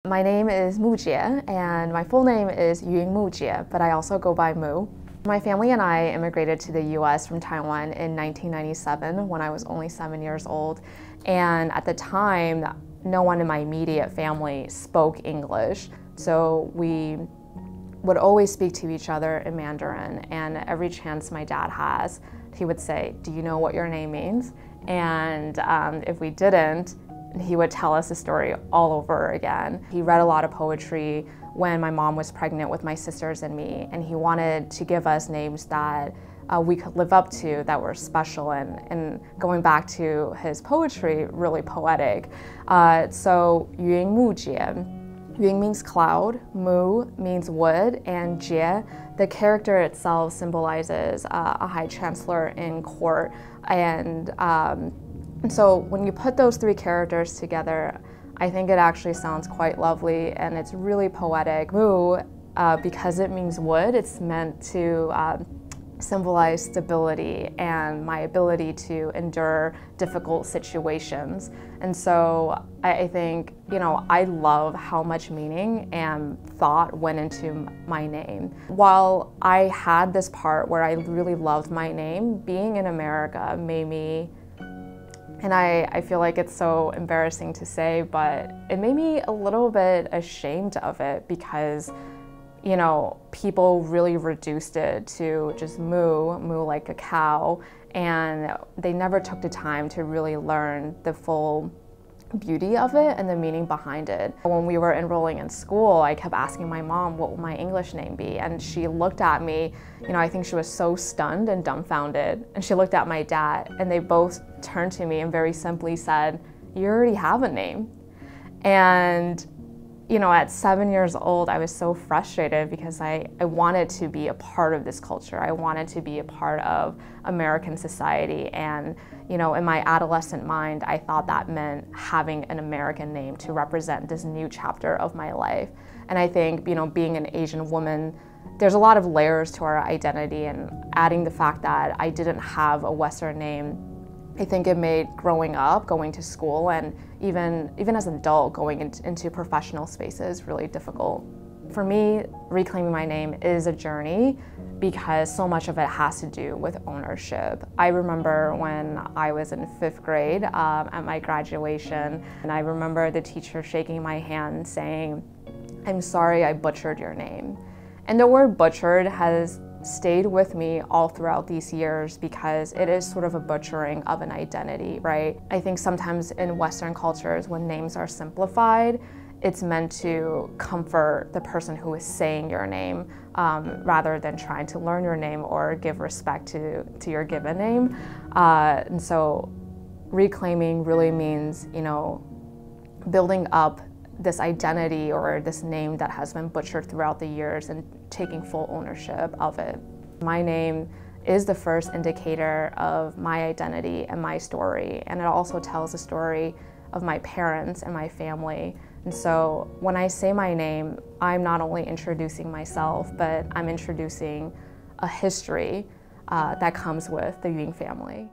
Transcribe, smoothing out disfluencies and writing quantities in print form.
My name is Mu-Chieh, and my full name is Mu-Chieh, but I also go by Mu. My family and I immigrated to the US from Taiwan in 1997 when I was only 7 years old. And at the time, no one in my immediate family spoke English. So we would always speak to each other in Mandarin, and every chance my dad has, he would say, "Do you know what your name means?" And if we didn't, he would tell us the story all over again. He read a lot of poetry when my mom was pregnant with my sisters and me, and he wanted to give us names that we could live up to, that were special, and going back to his poetry, really poetic. So Yun Mu-Chieh. Yun means cloud, Mu means wood, and Jie, the character itself, symbolizes a high chancellor in court. And so when you put those three characters together, I think it actually sounds quite lovely, and it's really poetic. Mu, because it means wood, it's meant to symbolize stability and my ability to endure difficult situations. And so I think, I love how much meaning and thought went into my name. While I had this part where I really loved my name, being in America made me, and I feel like it's so embarrassing to say, but it made me a little bit ashamed of it because people really reduced it to just moo like a cow, and they never took the time to really learn the full beauty of it and the meaning behind it. When we were enrolling in school, I kept asking my mom what would my English name be, and she looked at me, I think she was so stunned and dumbfounded, and she looked at my dad, and they both turned to me and very simply said, "You already have a name." And at 7 years old, I was so frustrated because I wanted to be a part of this culture. I wanted to be a part of American society. And, in my adolescent mind, I thought that meant having an American name to represent this new chapter of my life. And I think, being an Asian woman, there's a lot of layers to our identity, and adding the fact that I didn't have a Western name, I think it made growing up, going to school, and even as an adult going into professional spaces really difficult. For me, reclaiming my name is a journey because so much of it has to do with ownership. I remember when I was in 5th grade at my graduation, and I remember the teacher shaking my hand saying, "I'm sorry I butchered your name." And the word butchered has stayed with me all throughout these years because it is sort of a butchering of an identity, right? I think sometimes in Western cultures, when names are simplified, it's meant to comfort the person who is saying your name rather than trying to learn your name or give respect to your given name. And so reclaiming really means, building up this identity or this name that has been butchered throughout the years and taking full ownership of it. My name is the first indicator of my identity and my story, and it also tells the story of my parents and my family. And so when I say my name, I'm not only introducing myself, but I'm introducing a history that comes with the Yun family.